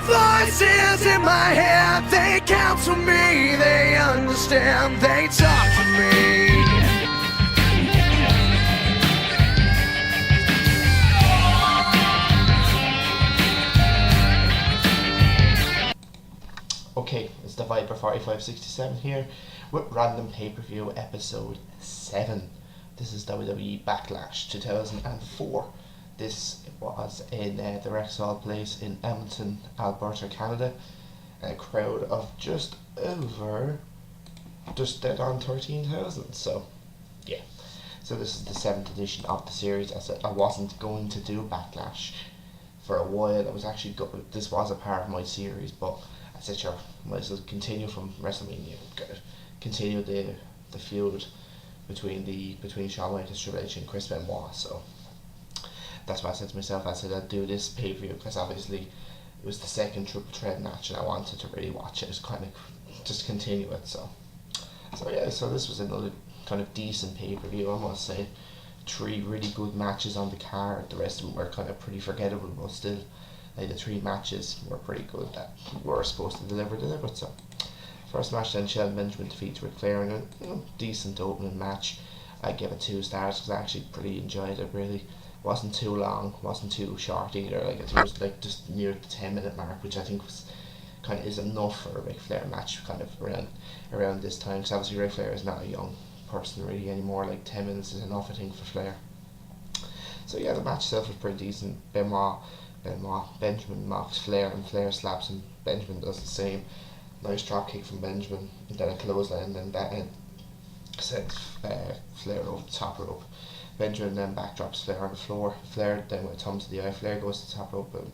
Voices in my head, they counsel me, they understand, they talk to me. Okay, it's the Viper 4567 here with Random Pay-Per-View episode 7. This is WWE Backlash 2004. This was in the Rexall place in Edmonton, Alberta, Canada. A crowd of just dead on 13,000. So, yeah. So this is the 7th edition of the series. As I wasn't going to do Backlash for a while. I was actually this was a part of my series, but I said, sure, might as well continue from WrestleMania. Continue the feud between Shawn Michaels, Triple H, and Chris Benoit. So that's why I said to myself, I said I'd do this pay-per-view because obviously it was the second triple threat match and I wanted to really watch it. It's kind of just continue it. So yeah. So this was another kind of decent pay-per-view. I must say, 3 really good matches on the card. The rest of them were kind of pretty forgettable, but still, the 3 matches were pretty good that were supposed to delivered. So first match then, Shelton Benjamin defeats Ric Flair in a decent opening match. I give it 2 stars because I actually pretty enjoyed it. Really wasn't too long, wasn't too short either. Like it was like just near the 10-minute mark, which I think was kind of is enough for a Ric Flair match kind of around this time. Because obviously Ric Flair is not a young person really anymore. Like 10 minutes is enough, I think, for Flair. So yeah, the match itself was pretty decent. Benjamin mocks Flair and Flair slaps him. Benjamin does the same. Nice drop kick from Benjamin, and then a clothesline, and then that sends Flair over the top rope. Benjamin then backdrops Flair on the floor. Flair then with a thumb to the eye. Flair goes to the top rope, and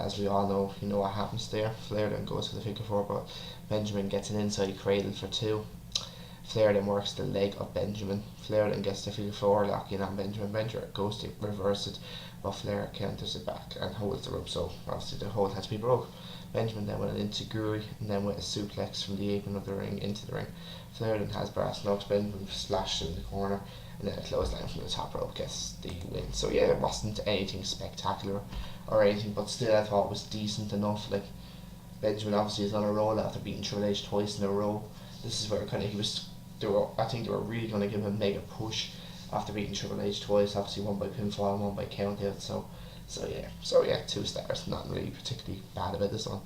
as we all know, you know what happens there. Flair then goes for the figure 4, but Benjamin gets an inside cradle for 2. Flair then works the leg of Benjamin. Flair then gets the figure 4, locking on Benjamin. Benjamin goes to reverse it, but Flair counters it back and holds the rope, so obviously the hold has to be broke. Benjamin then went into Guri and then with a suplex from the apron of the ring into the ring. Flair then has brass knucks. Benjamin splashed in the corner, and then a clothesline from the top rope gets the win. So yeah, it wasn't anything spectacular or anything, but still I thought it was decent enough. Like Benjamin obviously is on a roll after beating Triple H twice in a row. This is where kind of I think they were really going to give him a mega push after beating Triple H twice. Obviously one by pinfall and one by countout. So yeah, 2 stars. Nothing really particularly bad about this one.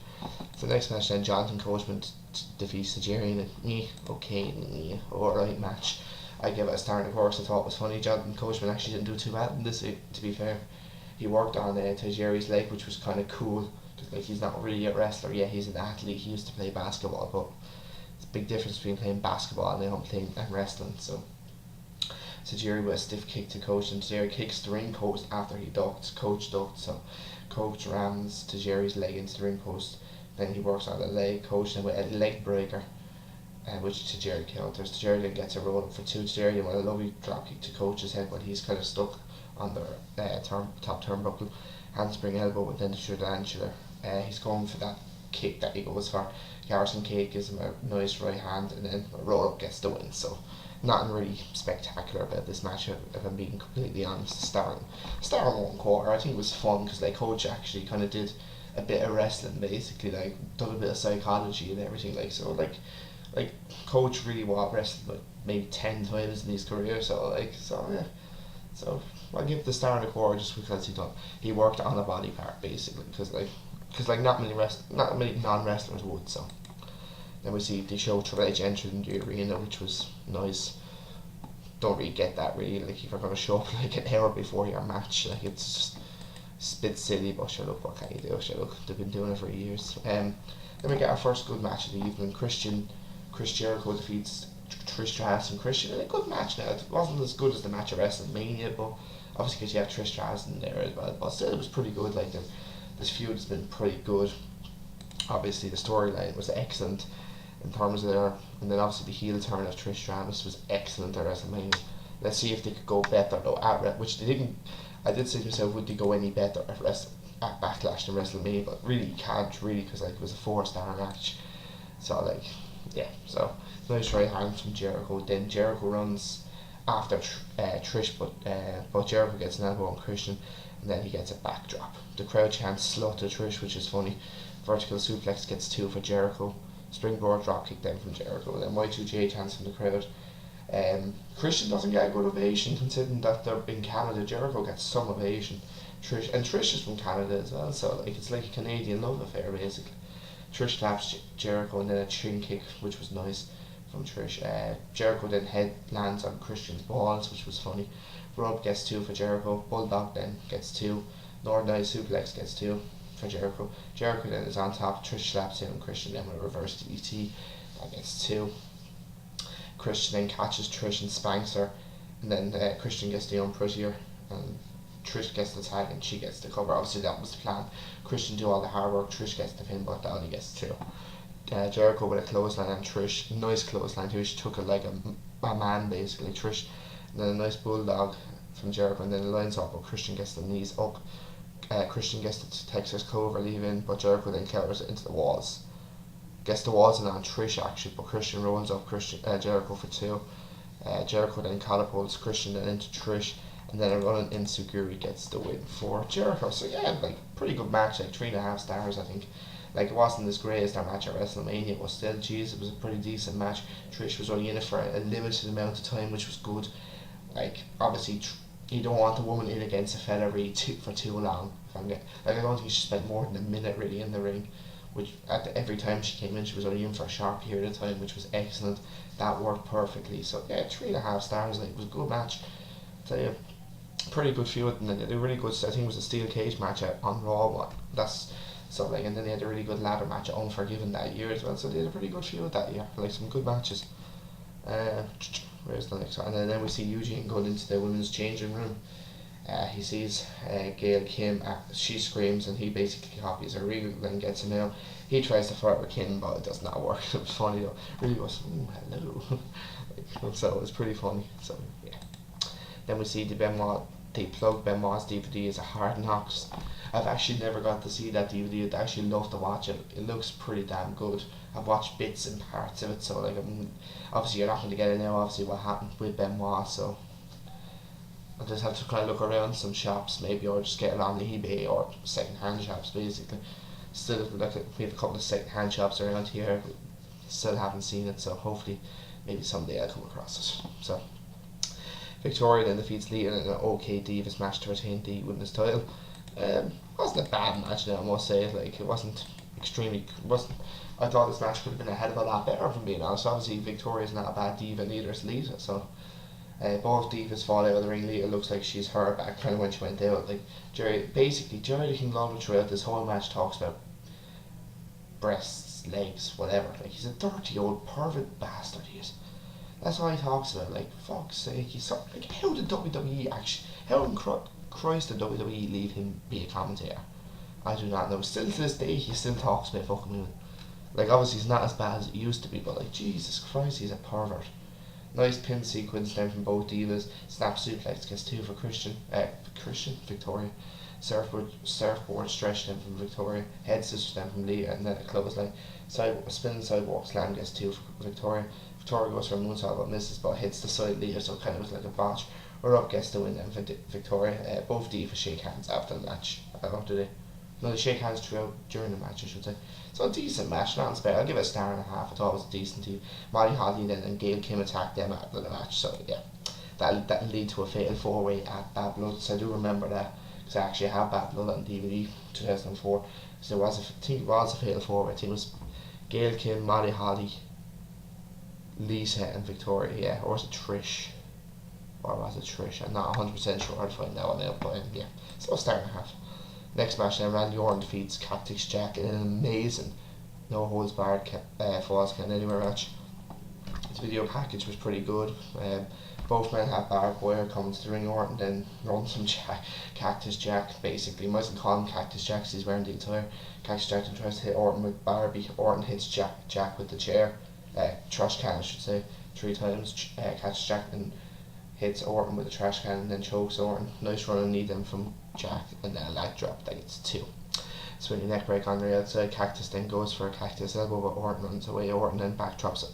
For the next match then, Jonathan Coachman defeats Tajiri in a okay, alright match. I give it a star, and of course I thought it was funny. Jonathan Coachman actually didn't do too bad in this, to be fair. He worked on Tajiri's leg, which was kind of cool. Like, he's not really a wrestler, yeah, he's an athlete. He used to play basketball, but it's a big difference between playing basketball and wrestling. So Tajiri with a stiff kick to Coach, and Tajiri kicks the ring post after he ducked. Coach ducked, so Coach rams Tajiri's leg into the ring post. Then he works on the leg. Coach then with a leg breaker, which Tajiri counters. Tajiri then gets a roll up for 2. Tajiri then with a lovely drop kick to Coach's head, but he's kind of stuck on the top turnbuckle. Handspring elbow and then the tarantula. He's going for that kick that he goes for. Garrison Cage gives him a nice right hand, and then a roll up gets the win. So nothing really spectacular about this match, if I'm being completely honest. Star and 1/4. I think it was fun because like Coach actually kind of did a bit of wrestling, basically, like done a bit of psychology and everything. Like so, like Coach really was wrestling like maybe 10 times in his career. So yeah. So I'll give the star and 1/4 just because he worked on the body part basically, because not many non-wrestlers would. So then we see they show Triple H entering the arena, which was nice. Don't really get that really, like if you're going to show up like an hour before your match, like it's just a bit silly, but sure, look, what can you do? Sure, look, they've been doing it for years. Then we get our first good match of the evening. Chris Jericho defeats Trish, Stratus and Christian in a good match. Now it wasn't as good as the match of WrestleMania, but obviously because you have Trish Stratus in there as well, but still it was pretty good. Like this feud has been pretty good. Obviously the storyline was excellent in terms of their, and then obviously the heel turn of Trish Stratus was excellent at WrestleMania. Let's see if they could go better though which they didn't. I did say to myself, would they go any better at Backlash than WrestleMania, but really you can't really, because like it was a 4-star match. So like yeah, so nice right hand from Jericho. Then Jericho runs after Trish, but Jericho gets an elbow on Christian, and then he gets a backdrop. The crowd chants slut to Trish, which is funny. Vertical suplex gets 2 for Jericho. Springboard dropkick then from Jericho. And then Y2J chants from the crowd. Christian doesn't get a good ovation considering that they're in Canada. Jericho gets some ovation. Trish is from Canada as well, so like it's like a Canadian love affair basically. Trish slaps Jericho and then a chin kick, which was nice from Trish. Jericho then head lands on Christian's balls, which was funny. Rub gets 2 for Jericho. Bulldog then gets 2. Northern Eye suplex gets 2 for Jericho. Jericho then is on top. Trish slaps him and Christian then with a reverse DDT. That gets 2. Christian then catches Trish and spanks her, and then Christian gets the unprettier, and Trish gets the tag and she gets the cover. Obviously that was the plan. Christian do all the hard work, Trish gets the pin, but that only gets 2. Jericho with a clothesline on Trish, nice clothesline too. She took it like a man basically. Trish, and then a nice bulldog from Jericho, and then the lines up, but Christian gets the knees up. Christian gets the Texas cover leave in, but Jericho then counters it into the walls. Gets the walls in on Trish actually, but Christian rolls up Jericho for 2. Jericho then catapults Christian then into Trish, and then a running Insuguri gets the win for Jericho. So yeah, like pretty good match, like 3.5 stars I think. Like it wasn't as great as their match at WrestleMania, but still, geez, it was a pretty decent match. Trish was only in it for a limited amount of time, which was good. Like obviously, you don't want the woman in against a fella really for too long. I don't think she spent more than a minute really in the ring. Which every time she came in, she was only in for a short period of time, which was excellent. That worked perfectly. So yeah, 3.5 stars. Like it was a good match. Tell you, pretty good feud, and then they had a really good. I think it was a steel cage match on Raw. That's so like, and then they had a really good ladder match at Unforgiven that year as well. So they had a pretty good feud that year. Like some good matches. Where's the next one? And then we see Eugene going into the women's changing room. He sees Gail Kim, she screams and he basically copies her reel and gets him out. He tries to flirt with Kim, but it does not work. It was funny though. Really goes, hello. So it was pretty funny. So yeah. Then we see they plug Benoit's DVD as a Hard Knocks. I've actually never got to see that DVD. I'd actually love to watch it. It looks pretty damn good. I've watched bits and parts of it, so like obviously you're not going to get it now, obviously what happened with Benoit, so I just have to kind of look around some shops maybe, or just get it on eBay or second hand shops basically. Still, like we have a couple of second hand shops around here, but still haven't seen it, so hopefully maybe someday I'll come across it. So Victoria then defeats Lita in an OK Divas match to retain the women's title. Wasn't a bad match now, I must say. Like it wasn't extremely. I thought this match could have been a hell of a lot better, from being honest. Obviously Victoria's not a bad diva, neither is Lita, so. Both divas fall out of the ring. Lita looks like she's hurt back kind of when she went out. Like Jerry King Lawler throughout this whole match talks about breasts, legs, whatever. Like he's a dirty old pervert bastard. He is. That's all he talks about. Like fuck's sake, he's so, like how did WWE actually? How in Christ did WWE leave him be a commentator? I do not know. Still to this day, he still talks about fucking women. Like obviously he's not as bad as it used to be, but like Jesus Christ, he's a pervert. Nice pin sequence then from both divas. Snap suplex gets 2 for Victoria. Surfboard stretch then from Victoria. Head scissors then from Lita, and then a clothesline. Spinning sidewalk slam gets 2 for Victoria. Victoria goes for a moonsault but misses, but hits the side Lita, so it kind of was like a botch. We're up gets the win then for Victoria. Both divas shake hands after the match. Do they? No, they shake hands during the match, I should say. So a decent match, not as bad. I'll give it a 1.5 stars. I thought it was a decent team. Molly Holly then and Gail Kim attacked them after the match. So yeah, that'll lead to a fatal 4-way at Bad Blood. So I do remember that, because I actually have Bad Blood on DVD 2004. So I think it was a fatal 4-way. I think it was Gail Kim, Molly Holly, Lita and Victoria. Yeah, or was it Trish? Or was it Trish? I'm not 100% sure. I'll find that one out. But yeah, so a 1.5 stars. Next match then, Randy Orton defeats Cactus Jack in an amazing no holds barred falls count anywhere match. The video package was pretty good. Both men have barbed wire coming to the ring. Orton then runs from Cactus Jack basically. Might as well call him Cactus Jack because he's wearing the attire. Cactus Jack then tries to hit Orton with Barbie. Orton hits Jack with the chair. Trash can I should say. 3 times. Cactus Jack then hits Orton with a trash can and then chokes Orton. Nice running knee then from Jack, and then a leg drop that gets 2. Swinging neck break on the outside. Cactus then goes for a cactus elbow, but Orton runs away. Orton then backdrops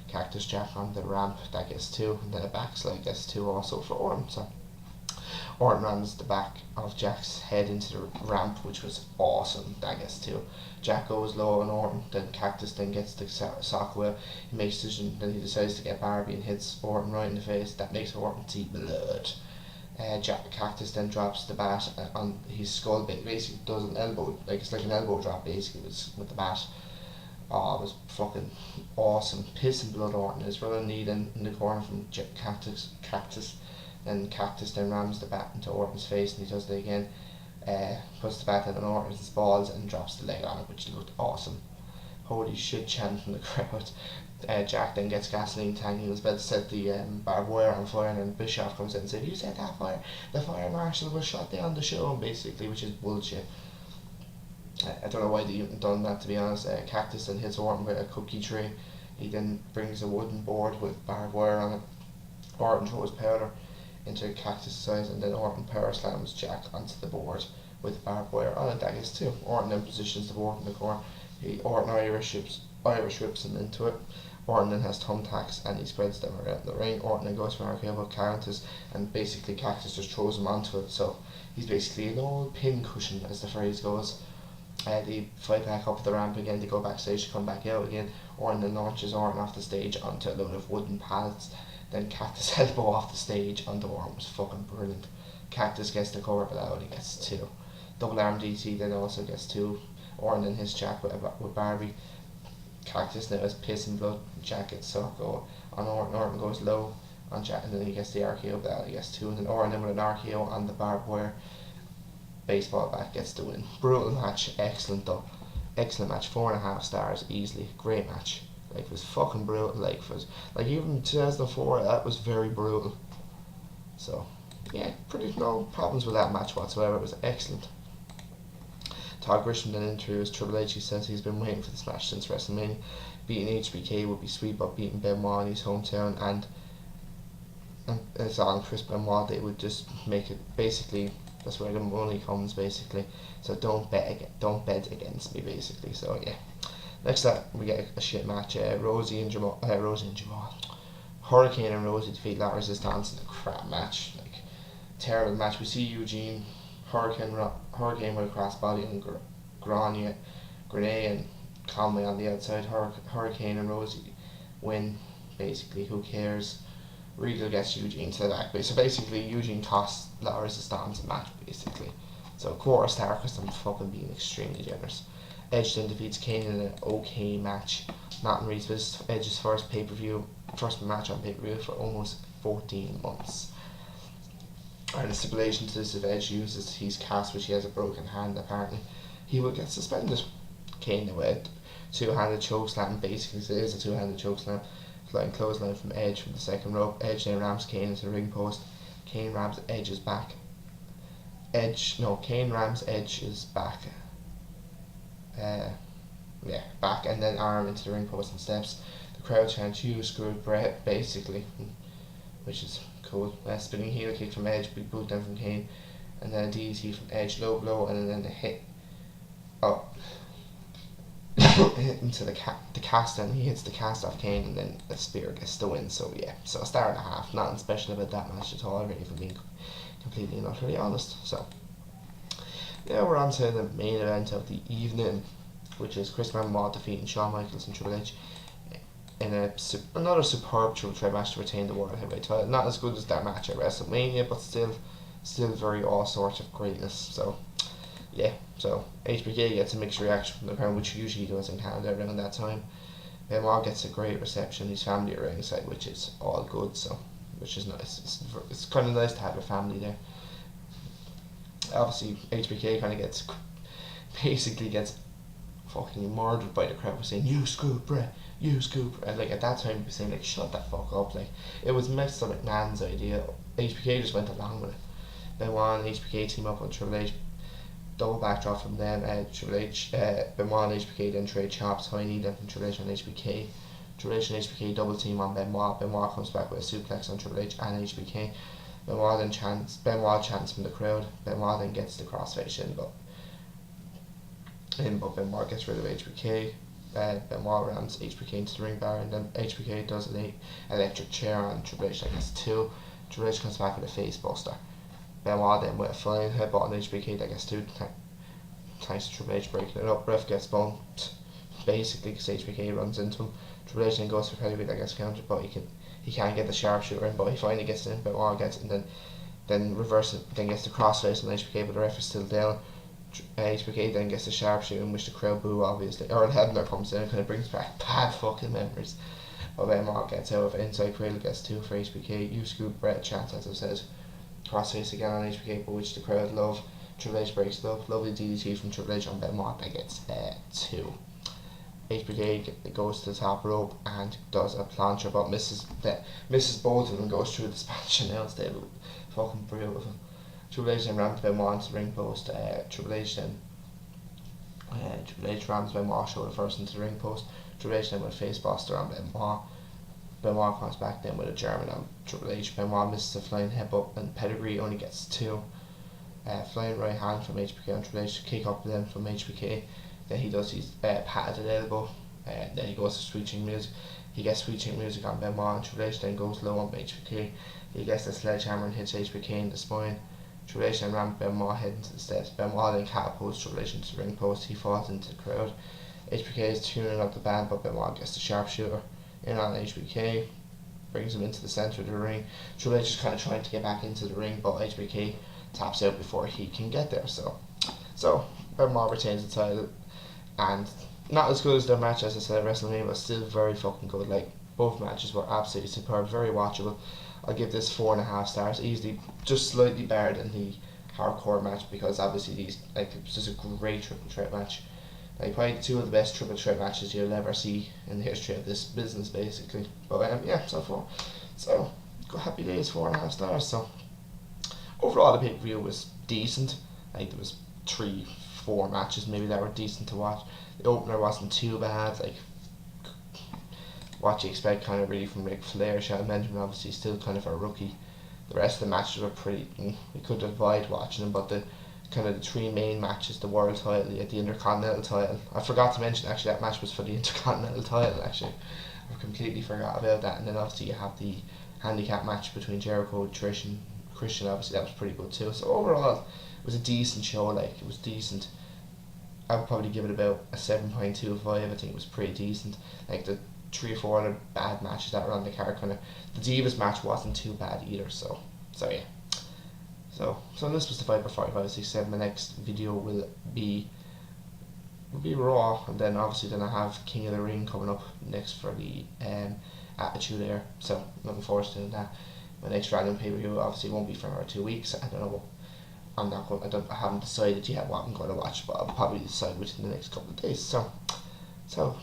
Cactus Jack on the ramp, that gets 2, and then a backslide gets 2 also for Orton. So Orton rams the back of Jack's head into the ramp, which was awesome, I guess too. Jack goes low on Orton, then Cactus then gets the sock wheel. He makes a decision, then he decides to get Barbie and hits Orton right in the face. That makes Orton see blood. Cactus then drops the bat on his skull, basically does an elbow, like it's like an elbow drop basically with the bat. Oh, it was fucking awesome. Piss and blood Orton is running knee in the corner from Cactus. Then Cactus then rams the bat into Orton's face, and he does it again. Puts the bat on Orton's balls and drops the leg on it, which looked awesome. Holy shit chant from the crowd. Jack then gets gasoline tank. He was about to set the barbed wire on fire, and then Bischoff comes in and says, "You set that fire. The fire marshal was shot down the show," basically, which is bullshit. I don't know why they even done that, to be honest. Cactus then hits Orton with a cookie tray. He then brings a wooden board with barbed wire on it. Orton throws powder into Cactus' eyes, and then Orton power slams Jack onto the board with barbed wire on it, I guess too. Orton then positions the board in the corner. Orton Irish whips him into it. Orton then has thumbtacks and he spreads them around the ring. Orton then goes for an RKO Cactus, and basically Cactus just throws him onto it, so he's basically an old pin cushion, as the phrase goes. They fight back up the ramp again, they go backstage to come back out again. Orton then launches Orton off the stage onto a load of wooden pallets. Then Cactus elbow off the stage onto Orton was fucking brilliant. Cactus gets the cover below and he gets 2. Double arm DT then also gets 2. Orton then hits Jack with Barbie. Cactus now has piss and blood. Jack gets Socko on Orton. Orton goes low on Jack, and then he gets the RKO below, he gets 2. And then Orton then with an RKO on the barbed wire baseball bat gets the win. Brutal match, excellent though. Excellent match, 4.5 stars easily. Great match. Like, it was fucking brutal. Like even 2004, that was very brutal. So yeah, no problems with that match whatsoever. It was excellent. Todd Grisham then interviews Triple H. He says he's been waiting for this match since WrestleMania. Beating HBK would be sweet, but beating Benoit in his hometown and it's on Chris Benoit, they would just make it basically. That's where the money comes, basically. So don't bet against me, basically. So yeah. Next up, we get a shit match. Rosey and Jamal. Hurricane and Rosey defeat La Resistance in a crap match. Like, terrible match. We see Eugene, Hurricane with a crossbody, and Grenade and Conway on the outside. Hurricane and Rosey win. Basically, who cares? Regal gets Eugene to the back. So basically, Eugene costs La Resistance a match, basically. So quarter star because I'm fucking being extremely generous. Edge then defeats Kane in an okay match. Not really, but Edge's first match on pay-per-view for almost 14 months. And the stipulation to this, if Edge uses his cast, which he has a broken hand apparently, he will get suspended. Kane now had two-handed chokeslam, basically it is a two-handed chokeslam. Flying clothesline from Edge from the second rope. Edge then rams Kane into the ring post. Kane rams Edge's back. Kane rams Edge's back. Back and then arm into the ring post and steps. The crowd chants, "You screwed Brett," basically, which is cool. Spinning heel kick from Edge, big boot down from Kane, and then a DDT from Edge, low blow, and then a hit. Into the cast, and he hits the cast off Kane, and then the spear gets the win. So yeah, so a star and a half. Nothing special about that match at all, really, if I'm being completely and utterly honest. So now we're on to the main event of the evening, which is Chris Benoit defeating Shawn Michaels and Triple H in another superb triple threat match to retain the World Heavyweight title. Not as good as that match at WrestleMania, but still very all sorts of greatness. So yeah, so HBK gets a mixed reaction from the crowd, which usually does in Canada around that time. Benoit gets a great reception, his family are ringside, which is all good, so which is nice. It's kind of nice to have a family there. Obviously, HBK basically gets fucking murdered by the crowd for saying, "You scoop, Brett, you scoop." And like at that time, he was saying like, "Shut the fuck up!" Like it was Mr. McMahon's idea. HBK just went along with it. Benoit and HBK team up on Triple H. Double backdrop from them. Benoit and HBK then trade chops. High knee then from Triple H on HBK. Triple H and HBK double team on Benoit. Benoit comes back with a suplex on Triple H and HBK. Benoit chants from the crowd. Benoit then gets the crossface shin, but Benoit gets rid of HBK. Benoit rams HBK into the ring bar, and then HBK does an electric chair on Triple H, I guess 2. Triple H comes back with a face buster. Benoit then with a flying headbutt on HBK that gets 2. Thanks to Triple H breaking it up. Ref gets bumped basically because HBK runs into him. Triple H then goes for pedigree that gets countered, but he can't get the sharpshooter in, but he finally gets it in. Benoit gets it, and then reverses it, then gets the crossface on HBK, but the ref is still down. HBK then gets the sharpshooter, in which the crowd boo obviously, or Hebner comes in and kind of brings back bad fucking memories. But Benoit gets out of it, inside cradle gets 2 for HBK. You scoop Brett chance, as I've said. Crossface again on HBK, but which the crowd love. Triple H breaks it up. Lovely DDT from Triple H on Benoit that gets 2. HBK goes to the top rope and does a plancha, but misses both of them, goes through the Spanish announce table. Fucking brutal. Triple H then rams Benoit into the ring post. Triple H rams Benoit shoulder first into the ring post. Triple H then with a face buster on Benoit. Benoit comes back then with a German on Triple H. Benoit misses a flying headbutt and pedigree only gets 2. Flying right hand from HBK on Triple H. Kick up then from HBK. Then he does his patented elbow. Then he goes to switching music. He gets switching music on Benoit, and Triple H then goes low on HBK. He gets the sledgehammer and hits HBK in the spine. Triple H then ramps Benoit head into the steps. Benoit then catapults Triple H into the ring post. He falls into the crowd. HBK is tuning up the band, but Benoit gets the sharpshooter in on HBK. Brings him into the centre of the ring. Triple H is kind of trying to get back into the ring, but HBK taps out before he can get there. So Benoit retains the title. And not as good as their match, as I said, at WrestleMania, but still very fucking good. Like, both matches were absolutely superb, very watchable. I'll give this 4.5 stars, easily, just slightly better than the hardcore match, because obviously it was just a great triple threat match. Like, probably 2 of the best triple threat matches you'll ever see in the history of this business, basically. But yeah, so happy days, 4.5 stars. So overall, the pay-per-view was decent. Like, there was 3-4 matches maybe that were decent to watch. The opener wasn't too bad. Like, what you expect kind of really from Ric Flair. Shelton Benjamin obviously still kind of a rookie. The rest of the matches were pretty. We could avoid watching them, but the 3 main matches, the world title, the Intercontinental title. I forgot to mention actually that match was for the Intercontinental title. Actually, I completely forgot about that. And then obviously you have the handicap match between Jericho, Trish, and Christian. Obviously that was pretty good too. So overall, it was a decent show. Like, it was decent. I would probably give it about a 7.25. I think it was pretty decent. Like, the 3 or 4 other bad matches that were on the card, the Divas match wasn't too bad either. So yeah. So this was the 5 or 5, 6, 7. The next video will be Raw, and then obviously I have King of the Ring coming up next for the Attitude Era. So looking forward to doing that. My next random pay-per-view obviously won't be for another 2 weeks. I don't know. I haven't decided yet what I'm going to watch, but I'll probably decide within the next couple of days. So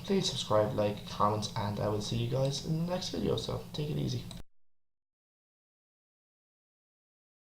please subscribe, like, comment, and I will see you guys in the next video. So take it easy.